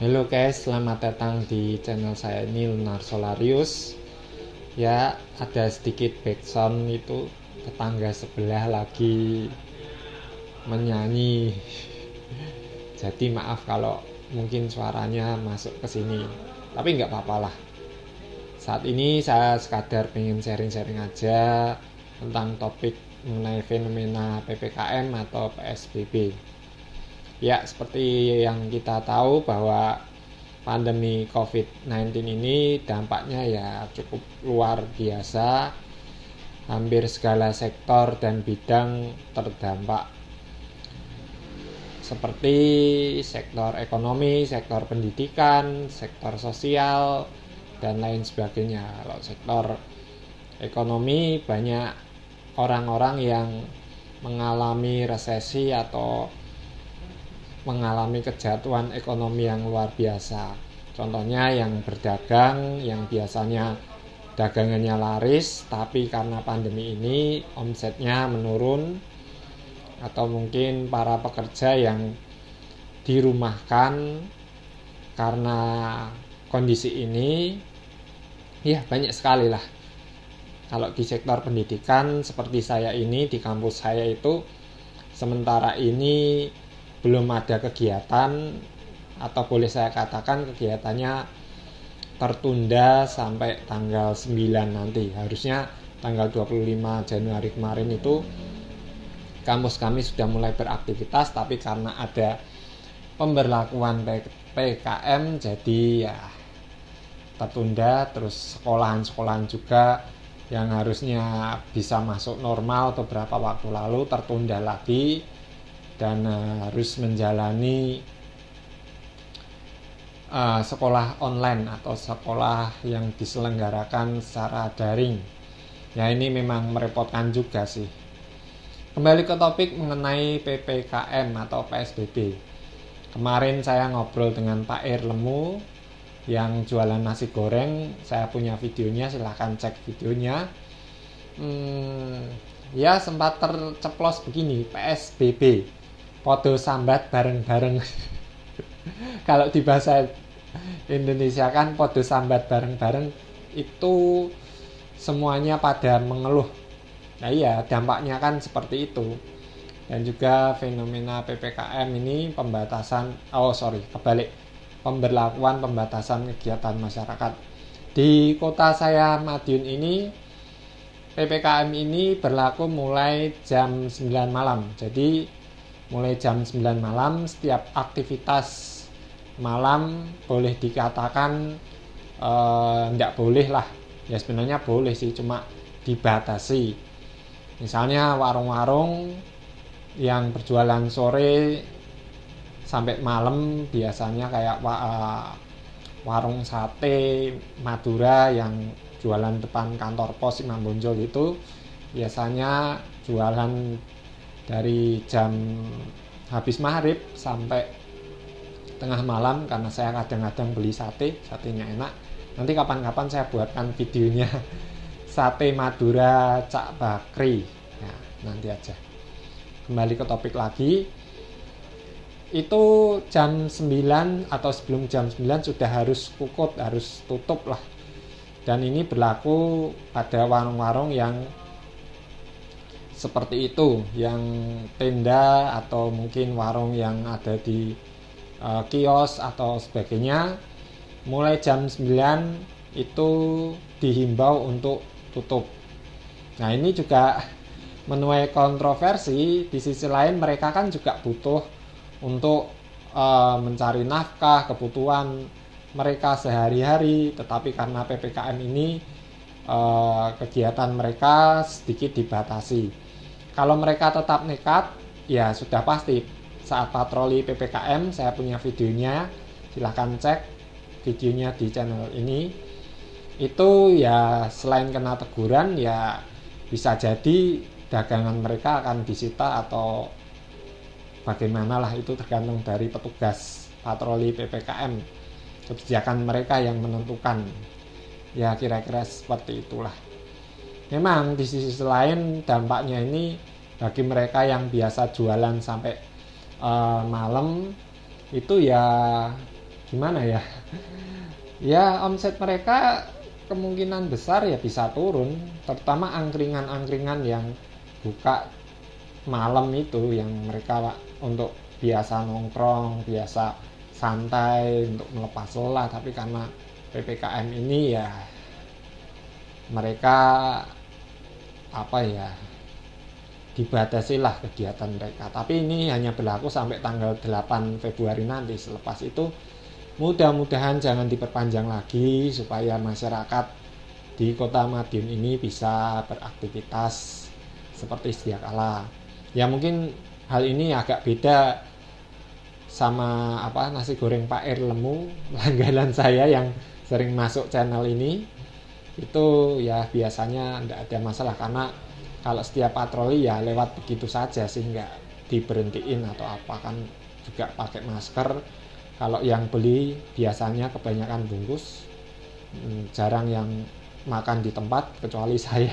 Halo guys, selamat datang di channel saya ini Lunar Solarius. Ya, ada sedikit backsound itu tetangga sebelah lagi menyanyi. Jadi maaf kalau mungkin suaranya masuk ke sini. Tapi nggak apa-apa lah. Saat ini saya sekadar pengen sharing-sharing aja tentang topik mengenai fenomena PPKM atau PSBB. Ya, seperti yang kita tahu bahwa pandemi COVID-19 ini dampaknya ya cukup luar biasa. Hampir segala sektor dan bidang terdampak. Seperti sektor ekonomi, sektor pendidikan, sektor sosial, dan lain sebagainya. Kalau sektor ekonomi banyak orang-orang yang mengalami resesi atau mengalami kejatuhan ekonomi yang luar biasa. Contohnya yang berdagang, yang biasanya dagangannya laris, tapi karena pandemi ini omsetnya menurun, atau mungkin para pekerja yang dirumahkan karena kondisi ini. Ya, banyak sekali lah. Kalau di sektor pendidikan seperti saya ini, di kampus saya itu sementara ini belum ada kegiatan, atau boleh saya katakan kegiatannya tertunda sampai tanggal 9 nanti. Harusnya tanggal 25 Januari kemarin itu kampus kami sudah mulai beraktivitas, tapi karena ada pemberlakuan PPKM jadi ya tertunda. Terus sekolahan-sekolahan juga yang harusnya bisa masuk normal beberapa waktu lalu tertunda lagi dan harus menjalani sekolah online atau sekolah yang diselenggarakan secara daring. Ya, ini memang merepotkan juga sih. Kembali ke topik mengenai PPKM atau PSBB. Kemarin saya ngobrol dengan Pak Lemu yang jualan nasi goreng. Saya punya videonya, silahkan cek videonya. Ya, sempat terceplos begini, PSBB, podo sambat bareng-bareng. Kalau di bahasa Indonesia kan podo sambat bareng-bareng itu semuanya pada mengeluh. Nah iya, dampaknya kan seperti itu. Dan juga fenomena PPKM ini pemberlakuan pembatasan kegiatan masyarakat. Di kota saya Madiun ini PPKM ini berlaku mulai jam 9 malam. Jadi mulai jam 9 malam setiap aktivitas malam boleh dikatakan tidak boleh lah. Ya sebenarnya boleh sih, cuma dibatasi. Misalnya warung-warung yang berjualan sore sampai malam, biasanya kayak warung sate Madura yang jualan depan kantor pos Imam Bonjol itu biasanya jualan dari jam habis maghrib sampai tengah malam, karena saya kadang-kadang beli satenya enak. Nanti kapan-kapan saya buatkan videonya sate Madura Cak Bakri. Nah, nanti aja. Kembali ke topik lagi. Itu jam 9 atau sebelum jam 9 sudah harus kukut, harus tutup lah. Dan ini berlaku pada warung-warung yang seperti itu, yang tenda atau mungkin warung yang ada di kios atau sebagainya. Mulai jam 9 itu dihimbau untuk tutup. Nah, ini juga menuai kontroversi. Di sisi lain mereka kan juga butuh untuk mencari nafkah, kebutuhan mereka sehari-hari. Tetapi karena PPKM ini kegiatan mereka sedikit dibatasi. Kalau mereka tetap nekat, ya sudah pasti saat patroli PPKM, saya punya videonya, silahkan cek videonya di channel ini. Itu ya selain kena teguran, ya bisa jadi dagangan mereka akan disita atau bagaimana lah, itu tergantung dari petugas patroli PPKM. Kebijakan mereka yang menentukan. Ya kira-kira seperti itulah. Memang di sisi lain dampaknya ini bagi mereka yang biasa jualan sampai malam itu ya gimana ya, ya omset mereka kemungkinan besar ya bisa turun, terutama angkringan-angkringan yang buka malam itu, yang mereka untuk biasa nongkrong, biasa santai untuk melepas lelah. Tapi karena PPKM ini ya mereka dibatasilah kegiatan mereka. Tapi ini hanya berlaku sampai tanggal 8 Februari nanti. Selepas itu mudah-mudahan jangan diperpanjang lagi, supaya masyarakat di Kota Madiun ini bisa beraktivitas seperti sedia kala. Ya mungkin hal ini agak beda sama nasi goreng Pak R Lemu, langganan saya yang sering masuk channel ini. Itu ya biasanya tidak ada masalah, karena kalau setiap patroli ya lewat begitu saja sih, nggak diberhentiin atau apa, kan juga pakai masker. Kalau yang beli biasanya kebanyakan bungkus, jarang yang makan di tempat, kecuali saya.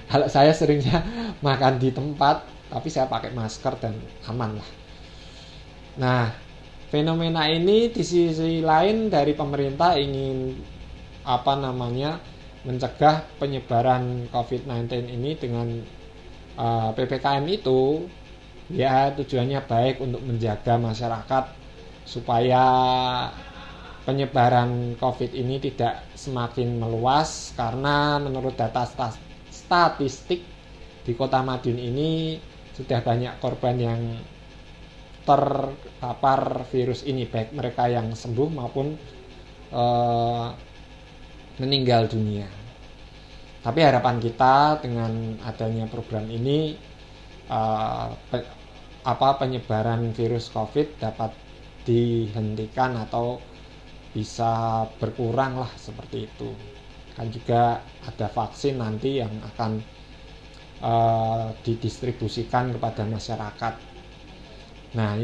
Kalau saya seringnya makan di tempat, tapi saya pakai masker dan aman lah. Nah, fenomena ini di sisi lain dari pemerintah ingin mencegah penyebaran COVID-19 ini dengan PPKM itu, ya tujuannya baik untuk menjaga masyarakat supaya penyebaran COVID ini tidak semakin meluas. Karena menurut data statistik di Kota Madiun ini sudah banyak korban yang terpapar virus ini, baik mereka yang sembuh maupun meninggal dunia. Tapi harapan kita dengan adanya program ini, penyebaran virus COVID dapat dihentikan atau bisa berkurang lah, seperti itu. Kan juga ada vaksin nanti yang akan didistribusikan kepada masyarakat. Nah,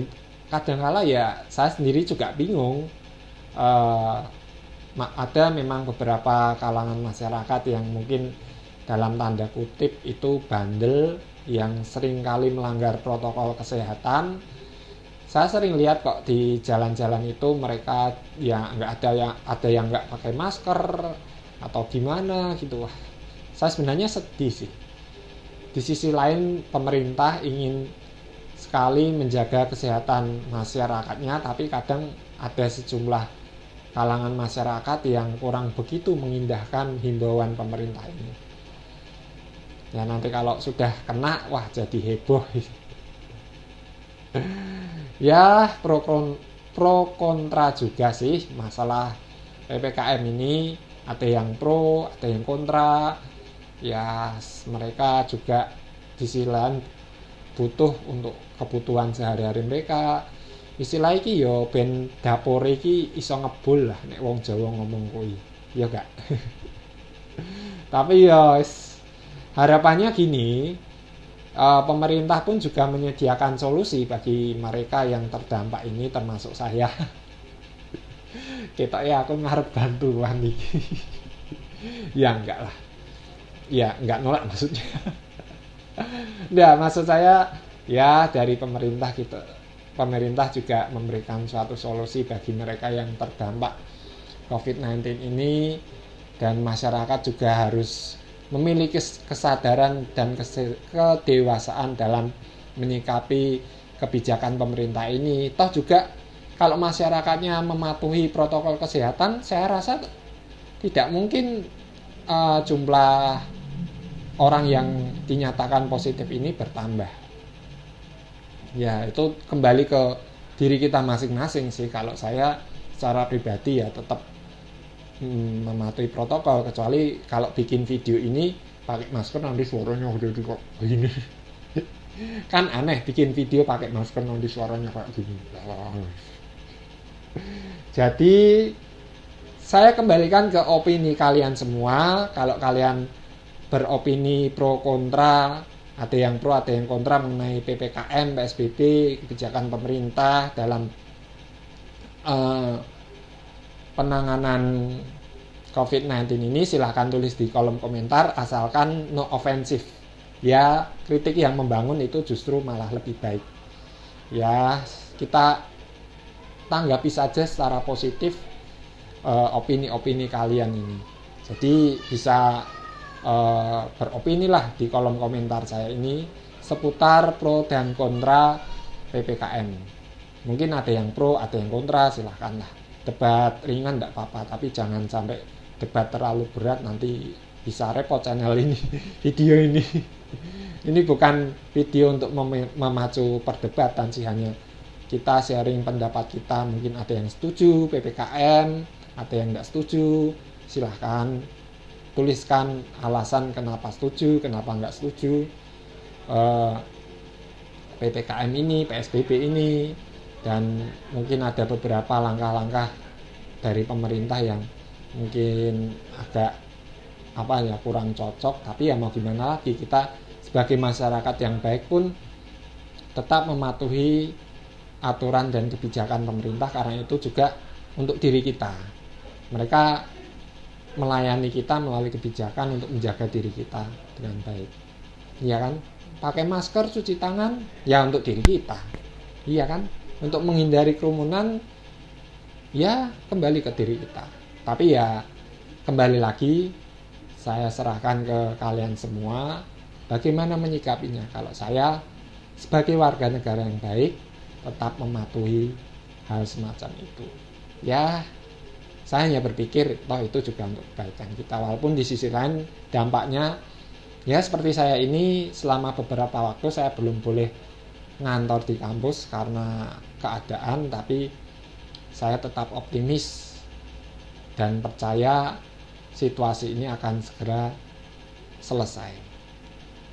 kadang-kala ya saya sendiri juga bingung. Ada memang beberapa kalangan masyarakat yang mungkin dalam tanda kutip itu bandel, yang sering kali melanggar protokol kesehatan. Saya sering lihat kok di jalan-jalan itu mereka ya ada yang nggak pakai masker atau gimana gitu. Wah, saya sebenarnya sedih sih. Di sisi lain pemerintah ingin sekali menjaga kesehatan masyarakatnya, tapi kadang ada sejumlah kalangan masyarakat yang kurang begitu mengindahkan himbauan pemerintah ini. Ya nanti kalau sudah kena, wah jadi heboh. Ya pro kontra juga sih masalah PPKM ini. Ada yang pro, ada yang kontra. Ya mereka juga di sisi lain butuh untuk kebutuhan sehari-hari mereka. Istilah iki yo ben dapur iki iso ngebul lah nek wong Jawa ngomong kuwi. Ya gak. Tapi ya harapannya gini, pemerintah pun juga menyediakan solusi bagi mereka yang terdampak ini, termasuk saya. Kita ya aku ngarep bantuan nih. Ya enggak lah. Ya enggak nolak maksudnya. Nah, maksud saya ya dari pemerintah juga memberikan suatu solusi bagi mereka yang terdampak COVID-19 ini, dan masyarakat juga harus memiliki kesadaran dan kedewasaan dalam menyikapi kebijakan pemerintah ini. Toh juga kalau masyarakatnya mematuhi protokol kesehatan, saya rasa tidak mungkin jumlah orang yang dinyatakan positif ini bertambah. Ya itu kembali ke diri kita masing-masing sih. Kalau saya secara pribadi ya tetap mematuhi protokol, kecuali kalau bikin video ini pakai masker nanti suaranya udah kok begini. Kan aneh bikin video pakai masker nanti suaranya kayak gini. Jadi saya kembalikan ke opini kalian semua. Kalau kalian beropini pro kontra, ada yang pro ada yang kontra mengenai PPKM, PSBB, kebijakan pemerintah dalam penanganan COVID-19 ini, silahkan tulis di kolom komentar, asalkan no offensive. Ya, kritik yang membangun itu justru malah lebih baik. Ya, kita tanggapi saja secara positif opini-opini kalian ini. Jadi bisa beropini lah di kolom komentar saya ini seputar pro dan kontra PPKM. Mungkin ada yang pro, ada yang kontra, silahkanlah. Debat ringan tidak apa-apa, tapi jangan sampai debat terlalu berat, nanti bisa repot channel ini, video ini. Ini bukan video untuk memacu perdebatan sih, hanya kita sharing pendapat kita. Mungkin ada yang setuju PPKM, ada yang tidak setuju, silahkan tuliskan alasan kenapa setuju, kenapa nggak setuju PPKM ini, PSBB ini, dan mungkin ada beberapa langkah-langkah dari pemerintah yang mungkin agak kurang cocok, tapi ya mau gimana lagi, kita sebagai masyarakat yang baik pun tetap mematuhi aturan dan kebijakan pemerintah, karena itu juga untuk diri kita. Mereka melayani kita melalui kebijakan untuk menjaga diri kita dengan baik, iya kan? Pakai masker, cuci tangan, ya untuk diri kita, iya kan? Untuk menghindari kerumunan, ya kembali ke diri kita. Tapi ya kembali lagi, saya serahkan ke kalian semua bagaimana menyikapinya. Kalau saya sebagai warga negara yang baik tetap mematuhi hal semacam itu. Ya, saya hanya berpikir toh itu juga untuk kebaikan kita, walaupun di sisi lain dampaknya ya seperti saya ini selama beberapa waktu saya belum boleh ngantor di kampus karena keadaan, tapi saya tetap optimis dan percaya situasi ini akan segera selesai.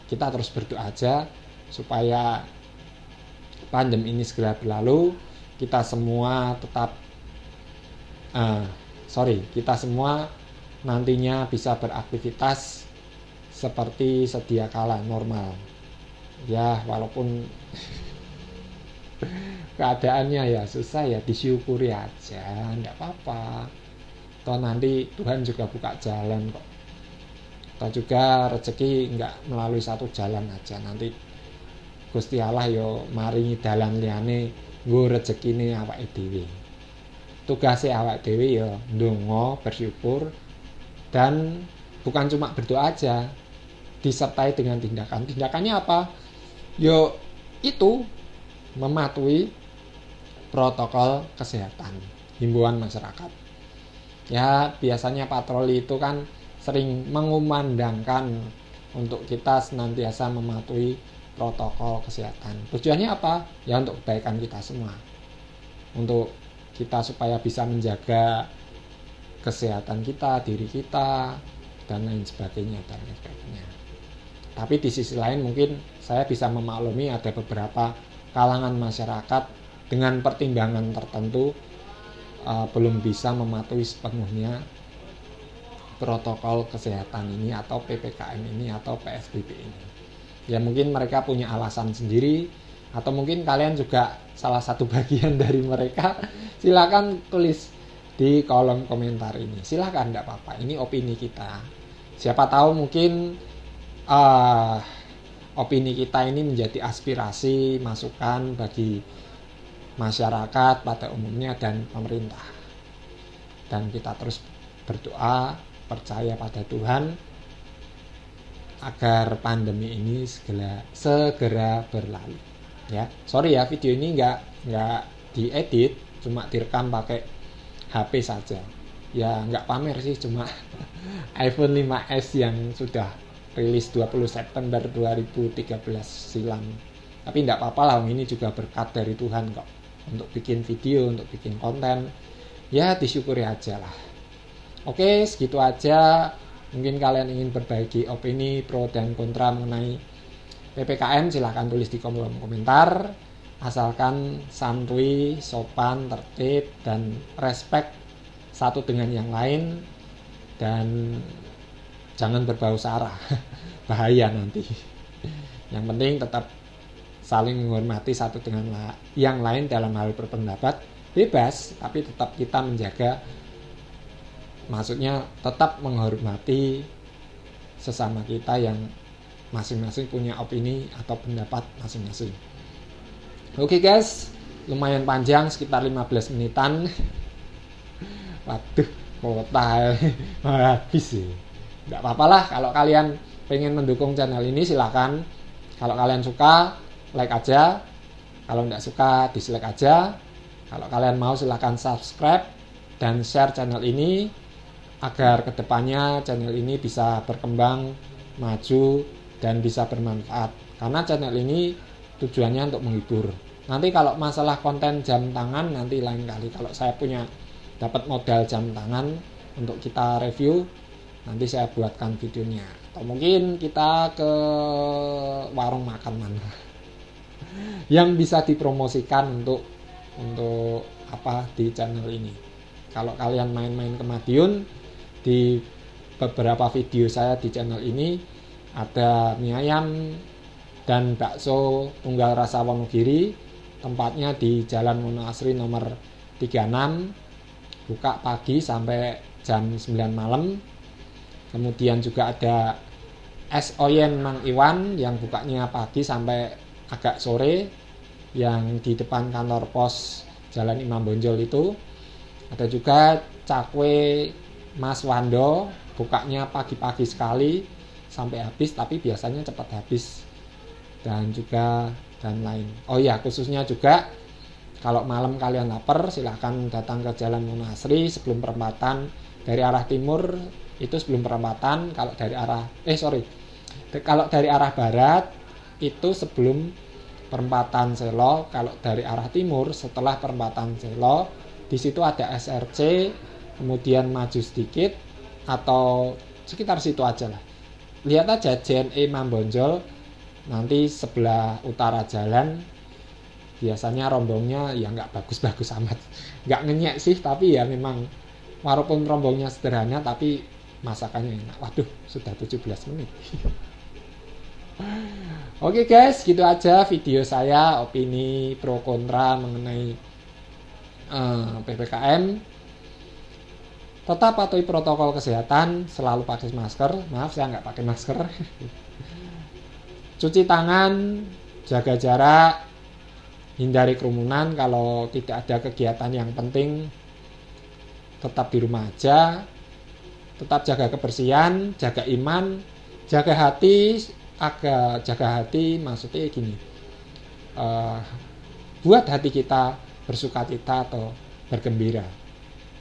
Kita terus berdoa aja supaya pandemi ini segera berlalu, kita semua kita semua nantinya bisa beraktivitas seperti sedia kala normal. Ya, walaupun keadaannya ya susah, ya disyukuri aja, enggak apa-apa. Toh nanti Tuhan juga buka jalan kok. Toh juga rezeki enggak melalui satu jalan aja. Nanti Gusti Allah yo maringi dalan liyane nggo rezekine awake dhewe. Tugase awake dhewe ya ndonga, bersyukur, dan bukan cuma berdoa aja, disertai dengan tindakan. Tindakannya apa? Yo itu mematuhi protokol kesehatan, himbauan masyarakat. Ya biasanya patroli itu kan sering mengumandangkan untuk kita senantiasa mematuhi protokol kesehatan. Tujuannya apa? Ya untuk kebaikan kita semua, untuk kita supaya bisa menjaga kesehatan kita, diri kita, dan lain sebagainya. Tapi di sisi lain mungkin saya bisa memaklumi ada beberapa kalangan masyarakat dengan pertimbangan tertentu belum bisa mematuhi sepenuhnya protokol kesehatan ini atau PPKM ini atau PSBB ini. Ya mungkin mereka punya alasan sendiri, atau mungkin kalian juga salah satu bagian dari mereka. Silakan tulis di kolom komentar ini, silakan, enggak apa-apa, ini opini kita. Siapa tahu mungkin opini kita ini menjadi aspirasi, masukan bagi masyarakat pada umumnya dan pemerintah. Dan kita terus berdoa, percaya pada Tuhan agar pandemi ini segera berlalu. Ya, sorry ya, video ini nggak diedit, cuma direkam pakai HP saja. Ya nggak pamer sih, cuma iPhone 5s yang sudah rilis 20 September 2013 silam. Tapi nggak apa-apa lah, ini juga berkat dari Tuhan kok. Untuk bikin video, untuk bikin konten, ya disyukuri aja lah. Oke, segitu aja. Mungkin kalian ingin berbagi opini pro dan kontra mengenai PPKM, silahkan tulis di kolom komentar. Asalkan santuy, sopan, tertib, dan respect satu dengan yang lain, dan jangan berbau sara. Bahaya nanti. Yang penting tetap saling menghormati satu dengan yang lain dalam hal berpendapat, bebas, tapi tetap kita menjaga, maksudnya tetap menghormati sesama kita yang masing-masing punya opini atau pendapat masing-masing. Oke guys, lumayan panjang, sekitar 15 menitan. Waduh, kuota habis sih. Nggak apa-apa lah, kalau kalian pengen mendukung channel ini silakan. Kalau kalian suka, like aja. Kalau nggak suka, dislike aja. Kalau kalian mau silakan subscribe dan share channel ini agar kedepannya channel ini bisa berkembang, maju, dan bisa bermanfaat. Karena channel ini tujuannya untuk menghibur. Nanti kalau masalah konten jam tangan nanti lain kali. Kalau saya punya dapat modal jam tangan untuk kita review, nanti saya buatkan videonya. Atau mungkin kita ke warung makan mana yang bisa dipromosikan untuk apa di channel ini. Kalau kalian main-main ke Madiun, di beberapa video saya di channel ini ada mie ayam dan bakso tunggal rasa Wonogiri. Tempatnya di Jalan Wonoasri nomor 36, buka pagi sampai jam 9 malam. Kemudian juga ada es oyen Mang Iwan yang bukanya pagi sampai agak sore, yang di depan kantor pos Jalan Imam Bonjol itu. Ada juga cakwe Mas Wando, bukanya pagi-pagi sekali sampai habis, tapi biasanya cepat habis. Dan lain. Oh ya, khususnya juga kalau malam kalian lapar, silahkan datang ke Jalan Wonoasri sebelum perempatan dari arah timur itu sebelum perempatan. Kalau dari arah barat itu sebelum perempatan Selo. Kalau dari arah timur setelah perempatan Selo, di situ ada SRC, kemudian maju sedikit atau sekitar situ aja lah. Lihat aja JNE Mambonjol, nanti sebelah utara jalan. Biasanya rombongnya ya nggak bagus-bagus amat, nggak ngenyek sih, tapi ya memang walaupun rombongnya sederhana tapi masakannya enak. Waduh, sudah 17 menit. Oke guys, gitu aja video saya, opini pro kontra mengenai PPKM. Tetap patuhi protokol kesehatan, selalu pakai masker. Maaf, saya nggak pakai masker. Cuci tangan, jaga jarak, hindari kerumunan. Kalau tidak ada kegiatan yang penting, tetap di rumah aja. Tetap jaga kebersihan, jaga iman, jaga hati. Jaga hati maksudnya gini, buat hati kita bersukacita atau bergembira.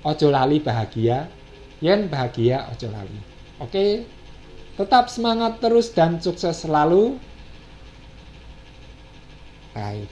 Ojo lali bahagia, yen bahagia ojo lali. Oke, tetap semangat terus dan sukses selalu. Bye.